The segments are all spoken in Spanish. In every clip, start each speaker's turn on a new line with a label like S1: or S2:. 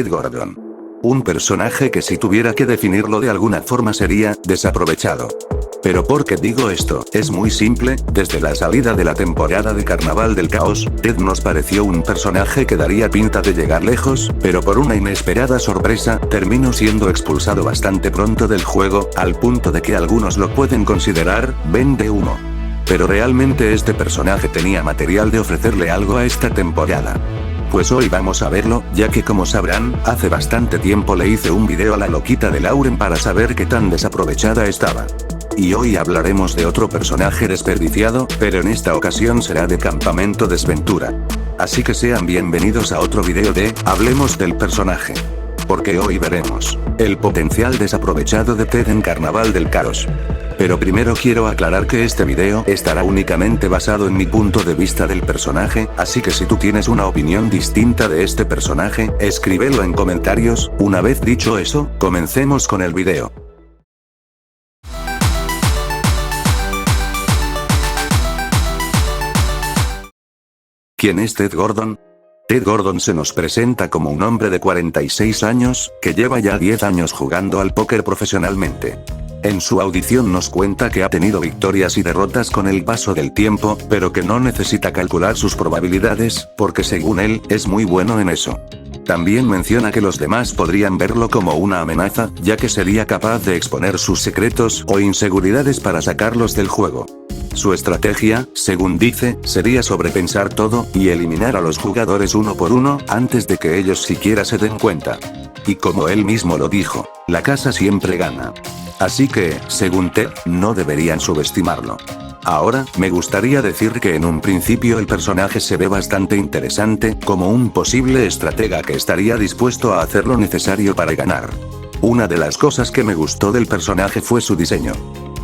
S1: Ted Gordon. Un personaje que si tuviera que definirlo de alguna forma sería desaprovechado. Pero ¿por qué digo esto? Es muy simple, desde la salida de la temporada de Carnaval del Caos, Ted nos pareció un personaje que daría pinta de llegar lejos, pero por una inesperada sorpresa, terminó siendo expulsado bastante pronto del juego, al punto de que algunos lo pueden considerar vende humo. Pero realmente este personaje tenía material de ofrecerle algo a esta temporada. Pues hoy vamos a verlo, ya que como sabrán, hace bastante tiempo le hice un video a la loquita de Lauren para saber qué tan desaprovechada estaba. Y hoy hablaremos de otro personaje desperdiciado, pero en esta ocasión será de Campamento Desventura. Así que sean bienvenidos a otro video de Hablemos del personaje. Porque hoy veremos el potencial desaprovechado de Ted en Carnaval del Caos. Pero primero quiero aclarar que este video estará únicamente basado en mi punto de vista del personaje, así que si tú tienes una opinión distinta de este personaje, escríbelo en comentarios. Una vez dicho eso, comencemos con el video. ¿Quién es Ted Gordon? Ted Gordon se nos presenta como un hombre de 46 años, que lleva ya 10 años jugando al póker profesionalmente. En su audición nos cuenta que ha tenido victorias y derrotas con el paso del tiempo, pero que no necesita calcular sus probabilidades, porque según él, es muy bueno en eso. También menciona que los demás podrían verlo como una amenaza, ya que sería capaz de exponer sus secretos o inseguridades para sacarlos del juego. Su estrategia, según dice, sería sobrepensar todo, y eliminar a los jugadores uno por uno, antes de que ellos siquiera se den cuenta. Y como él mismo lo dijo, la casa siempre gana. Así que, según Ted, no deberían subestimarlo. Ahora, me gustaría decir que en un principio el personaje se ve bastante interesante, como un posible estratega que estaría dispuesto a hacer lo necesario para ganar. Una de las cosas que me gustó del personaje fue su diseño.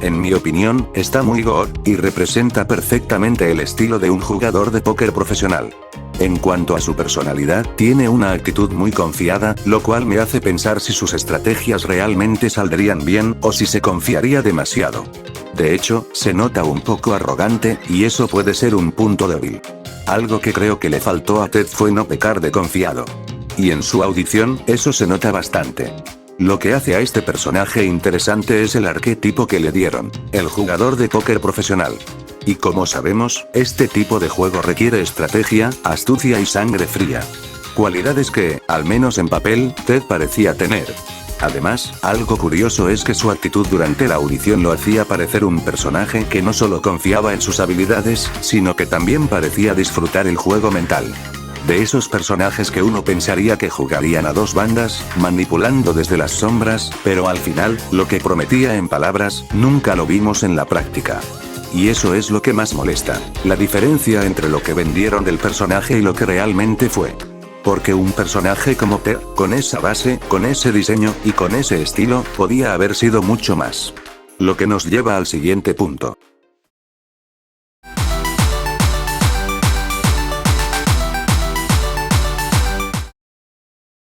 S1: En mi opinión, está muy gore, y representa perfectamente el estilo de un jugador de póker profesional. En cuanto a su personalidad, tiene una actitud muy confiada, lo cual me hace pensar si sus estrategias realmente saldrían bien, o si se confiaría demasiado. De hecho, se nota un poco arrogante, y eso puede ser un punto débil. Algo que creo que le faltó a Ted fue no pecar de confiado. Y en su audición, eso se nota bastante. Lo que hace a este personaje interesante es el arquetipo que le dieron, el jugador de póker profesional. Y como sabemos, este tipo de juego requiere estrategia, astucia y sangre fría. Cualidades que, al menos en papel, Ted parecía tener. Además, algo curioso es que su actitud durante la audición lo hacía parecer un personaje que no solo confiaba en sus habilidades, sino que también parecía disfrutar el juego mental. De esos personajes que uno pensaría que jugarían a dos bandas, manipulando desde las sombras, pero al final, lo que prometía en palabras, nunca lo vimos en la práctica. Y eso es lo que más molesta, la diferencia entre lo que vendieron del personaje y lo que realmente fue. Porque un personaje como Ted, con esa base, con ese diseño, y con ese estilo, podía haber sido mucho más. Lo que nos lleva al siguiente punto.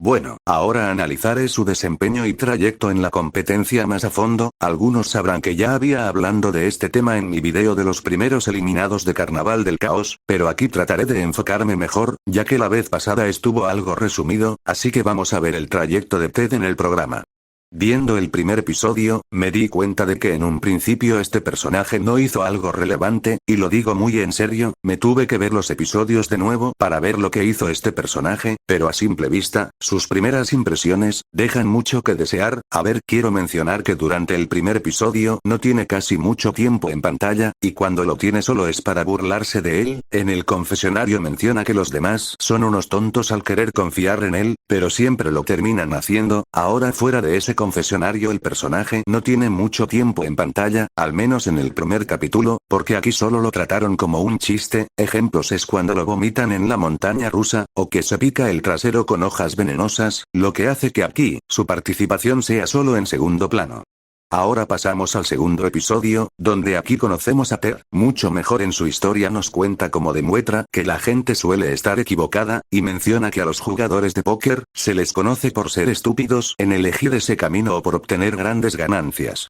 S1: Bueno, ahora analizaré su desempeño y trayecto en la competencia más a fondo. Algunos sabrán que ya había hablando de este tema en mi video de los primeros eliminados de Carnaval del Caos, pero aquí trataré de enfocarme mejor, ya que la vez pasada estuvo algo resumido, así que vamos a ver el trayecto de Ted en el programa. Viendo el primer episodio, me di cuenta de que en un principio este personaje no hizo algo relevante, y lo digo muy en serio, me tuve que ver los episodios de nuevo para ver lo que hizo este personaje, pero a simple vista, sus primeras impresiones, dejan mucho que desear. A ver, quiero mencionar que durante el primer episodio no tiene casi mucho tiempo en pantalla, y cuando lo tiene solo es para burlarse de él. En el confesionario menciona que los demás son unos tontos al querer confiar en él, pero siempre lo terminan haciendo. Ahora fuera de ese confesionario el personaje no tiene mucho tiempo en pantalla, al menos en el primer capítulo, porque aquí solo lo trataron como un chiste. Ejemplos es cuando lo vomitan en la montaña rusa, o que se pica el trasero con hojas venenosas, lo que hace que aquí, su participación sea solo en segundo plano. Ahora pasamos al segundo episodio, donde aquí conocemos a Ted, mucho mejor. En su historia nos cuenta cómo demuestra que la gente suele estar equivocada, y menciona que a los jugadores de póker, se les conoce por ser estúpidos en elegir ese camino o por obtener grandes ganancias.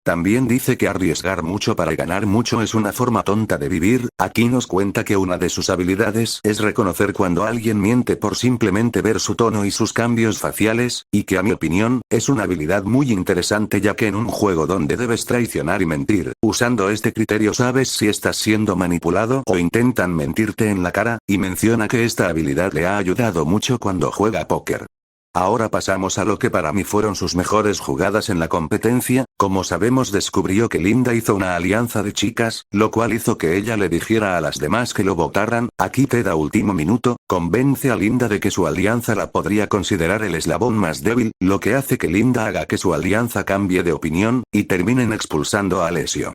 S1: También dice que arriesgar mucho para ganar mucho es una forma tonta de vivir. Aquí nos cuenta que una de sus habilidades es reconocer cuando alguien miente por simplemente ver su tono y sus cambios faciales, y que a mi opinión, es una habilidad muy interesante ya que en un juego donde debes traicionar y mentir, usando este criterio sabes si estás siendo manipulado o intentan mentirte en la cara, y menciona que esta habilidad le ha ayudado mucho cuando juega póker. Ahora pasamos a lo que para mí fueron sus mejores jugadas en la competencia. Como sabemos, descubrió que Linda hizo una alianza de chicas, lo cual hizo que ella le dijera a las demás que lo votaran. Aquí Ted a último minuto, convence a Linda de que su alianza la podría considerar el eslabón más débil, lo que hace que Linda haga que su alianza cambie de opinión, y terminen expulsando a Alessio.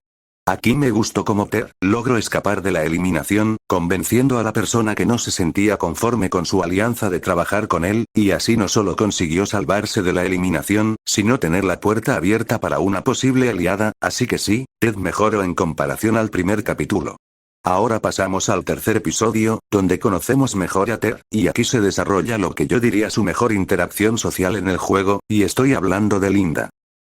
S1: Aquí me gustó cómo Ted logró escapar de la eliminación, convenciendo a la persona que no se sentía conforme con su alianza de trabajar con él, y así no solo consiguió salvarse de la eliminación, sino tener la puerta abierta para una posible aliada. Así que sí, Ted mejoró en comparación al primer capítulo. Ahora pasamos al tercer episodio, donde conocemos mejor a Ted, y aquí se desarrolla lo que yo diría su mejor interacción social en el juego, y estoy hablando de Linda.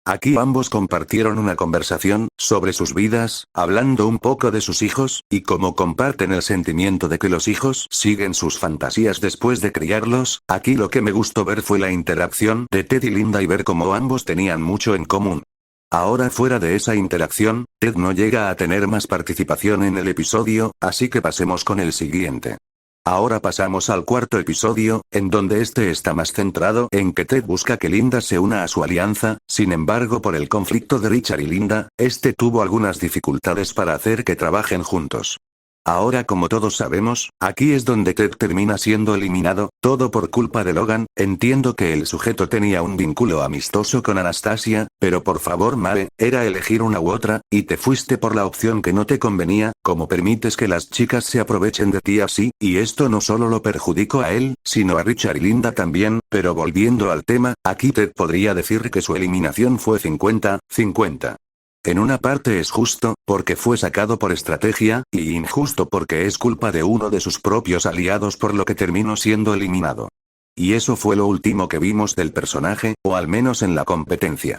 S1: Aquí ambos compartieron una conversación sobre sus vidas, hablando un poco de sus hijos, y cómo comparten el sentimiento de que los hijos siguen sus fantasías después de criarlos. Aquí lo que me gustó ver fue la interacción de Ted y Linda y ver cómo ambos tenían mucho en común. Ahora fuera de esa interacción, Ted no llega a tener más participación en el episodio, así que pasemos con el siguiente. Ahora pasamos al cuarto episodio, en donde este está más centrado en que Ted busca que Linda se una a su alianza. Sin embargo, por el conflicto de Richard y Linda, este tuvo algunas dificultades para hacer que trabajen juntos. Ahora, como todos sabemos, aquí es donde Ted termina siendo eliminado, todo por culpa de Logan. Entiendo que el sujeto tenía un vínculo amistoso con Anastasia, pero por favor Mae, era elegir una u otra, y te fuiste por la opción que no te convenía. ¿Cómo permites que las chicas se aprovechen de ti así? Y esto no solo lo perjudicó a él, sino a Richard y Linda también. Pero volviendo al tema, aquí Ted podría decir que su eliminación fue 50-50. En una parte es justo, porque fue sacado por estrategia, y injusto porque es culpa de uno de sus propios aliados por lo que terminó siendo eliminado. Y eso fue lo último que vimos del personaje, o al menos en la competencia.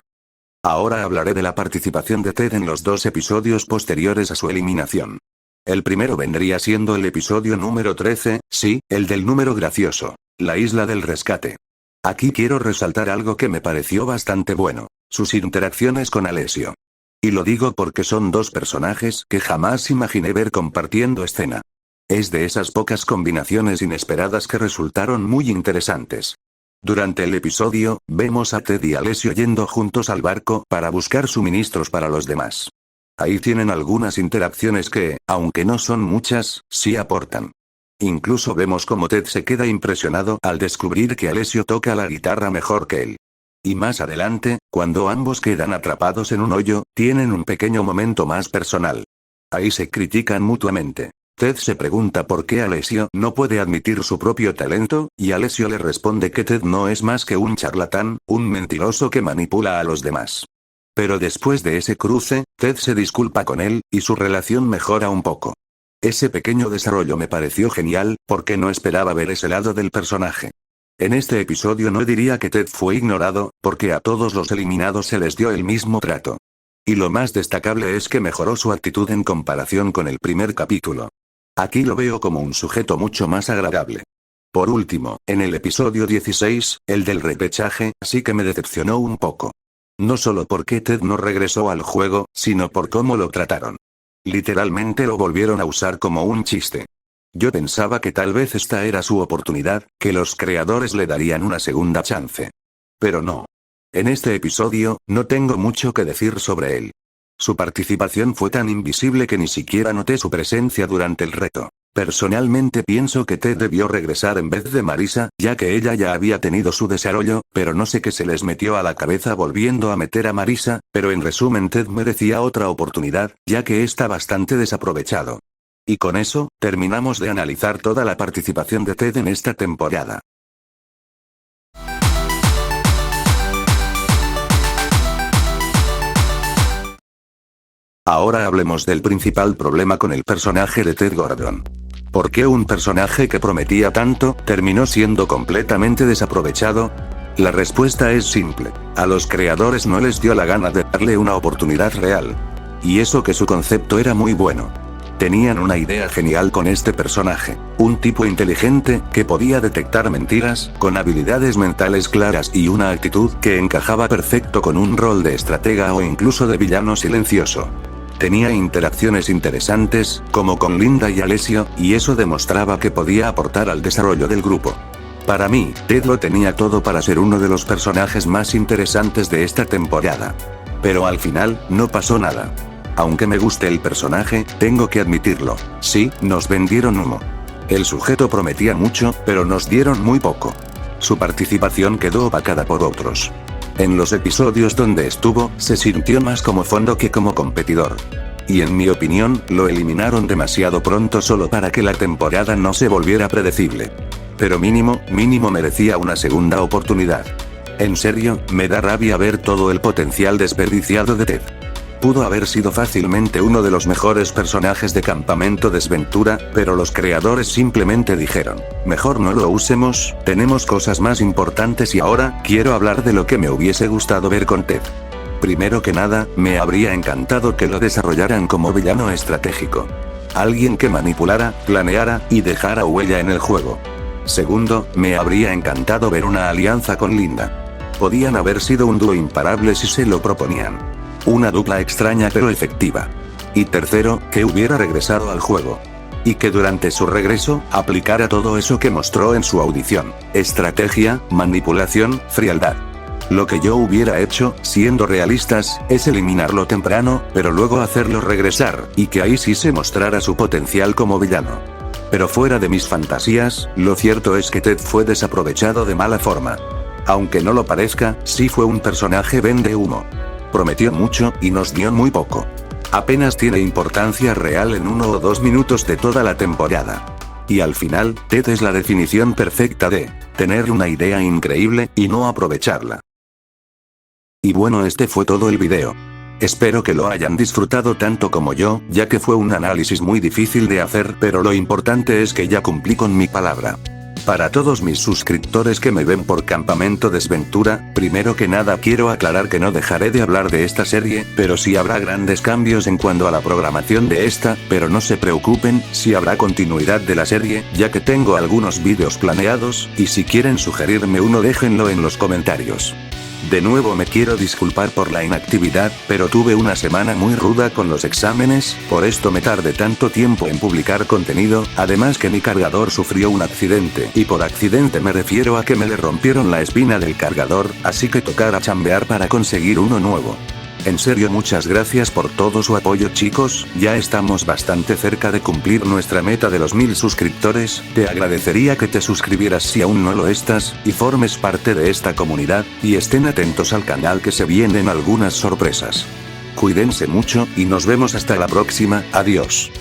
S1: Ahora hablaré de la participación de Ted en los dos episodios posteriores a su eliminación. El primero vendría siendo el episodio número 13, sí, el del número gracioso, la isla del rescate. Aquí quiero resaltar algo que me pareció bastante bueno, sus interacciones con Alessio. Y lo digo porque son dos personajes que jamás imaginé ver compartiendo escena. Es de esas pocas combinaciones inesperadas que resultaron muy interesantes. Durante el episodio, vemos a Ted y Alessio yendo juntos al barco para buscar suministros para los demás. Ahí tienen algunas interacciones que, aunque no son muchas, sí aportan. Incluso vemos cómo Ted se queda impresionado al descubrir que Alessio toca la guitarra mejor que él. Y más adelante, cuando ambos quedan atrapados en un hoyo, tienen un pequeño momento más personal. Ahí se critican mutuamente. Ted se pregunta por qué Alessio no puede admitir su propio talento, y Alessio le responde que Ted no es más que un charlatán, un mentiroso que manipula a los demás. Pero después de ese cruce, Ted se disculpa con él, y su relación mejora un poco. Ese pequeño desarrollo me pareció genial, porque no esperaba ver ese lado del personaje. En este episodio no diría que Ted fue ignorado, porque a todos los eliminados se les dio el mismo trato. Y lo más destacable es que mejoró su actitud en comparación con el primer capítulo. Aquí lo veo como un sujeto mucho más agradable. Por último, en el episodio 16, el del repechaje, sí que me decepcionó un poco. No solo porque Ted no regresó al juego, sino por cómo lo trataron. Literalmente lo volvieron a usar como un chiste. Yo pensaba que tal vez esta era su oportunidad, que los creadores le darían una segunda chance. Pero no. En este episodio, no tengo mucho que decir sobre él. Su participación fue tan invisible que ni siquiera noté su presencia durante el reto. Personalmente pienso que Ted debió regresar en vez de Marisa, ya que ella ya había tenido su desarrollo, pero no sé qué se les metió a la cabeza volviendo a meter a Marisa, pero en resumen Ted merecía otra oportunidad, ya que está bastante desaprovechado. Y con eso, terminamos de analizar toda la participación de Ted en esta temporada. Ahora hablemos del principal problema con el personaje de Ted Gordon. ¿Por qué un personaje que prometía tanto, terminó siendo completamente desaprovechado? La respuesta es simple. A los creadores no les dio la gana de darle una oportunidad real. Y eso que su concepto era muy bueno. Tenían una idea genial con este personaje. Un tipo inteligente, que podía detectar mentiras, con habilidades mentales claras y una actitud que encajaba perfecto con un rol de estratega o incluso de villano silencioso. Tenía interacciones interesantes, como con Linda y Alessio, y eso demostraba que podía aportar al desarrollo del grupo. Para mí, Ted lo tenía todo para ser uno de los personajes más interesantes de esta temporada. Pero al final, no pasó nada. Aunque me guste el personaje, tengo que admitirlo. Sí, nos vendieron humo. El sujeto prometía mucho, pero nos dieron muy poco. Su participación quedó opacada por otros. En los episodios donde estuvo, se sintió más como fondo que como competidor. Y en mi opinión, lo eliminaron demasiado pronto solo para que la temporada no se volviera predecible. Pero mínimo merecía una segunda oportunidad. En serio, me da rabia ver todo el potencial desperdiciado de Ted. Pudo haber sido fácilmente uno de los mejores personajes de Campamento Desventura, pero los creadores simplemente dijeron, mejor no lo usemos, tenemos cosas más importantes y ahora, quiero hablar de lo que me hubiese gustado ver con Ted. Primero que nada, me habría encantado que lo desarrollaran como villano estratégico. Alguien que manipulara, planeara, y dejara huella en el juego. Segundo, me habría encantado ver una alianza con Linda. Podían haber sido un dúo imparable si se lo proponían. Una dupla extraña pero efectiva. Y tercero, que hubiera regresado al juego. Y que durante su regreso, aplicara todo eso que mostró en su audición. Estrategia, manipulación, frialdad. Lo que yo hubiera hecho, siendo realistas, es eliminarlo temprano, pero luego hacerlo regresar, y que ahí sí se mostrara su potencial como villano. Pero fuera de mis fantasías, lo cierto es que Ted fue desaprovechado de mala forma. Aunque no lo parezca, sí fue un personaje vende humo. Prometió mucho, y nos dio muy poco. Apenas tiene importancia real en 1 o 2 minutos de toda la temporada. Y al final, Ted es la definición perfecta de tener una idea increíble, y no aprovecharla. Y bueno, este fue todo el video. Espero que lo hayan disfrutado tanto como yo, ya que fue un análisis muy difícil de hacer, pero lo importante es que ya cumplí con mi palabra. Para todos mis suscriptores que me ven por Campamento Desventura, primero que nada quiero aclarar que no dejaré de hablar de esta serie, pero sí habrá grandes cambios en cuanto a la programación de esta, pero no se preocupen, sí habrá continuidad de la serie, ya que tengo algunos vídeos planeados, y si quieren sugerirme uno déjenlo en los comentarios. De nuevo me quiero disculpar por la inactividad, pero tuve una semana muy ruda con los exámenes, por esto me tardé tanto tiempo en publicar contenido, además que mi cargador sufrió un accidente, y por accidente me refiero a que me le rompieron la espina del cargador, así que tocará chambear para conseguir uno nuevo. En serio, muchas gracias por todo su apoyo chicos, ya estamos bastante cerca de cumplir nuestra meta de los 1000 suscriptores, te agradecería que te suscribieras si aún no lo estás, y formes parte de esta comunidad, y estén atentos al canal que se vienen algunas sorpresas. Cuídense mucho, y nos vemos hasta la próxima, adiós.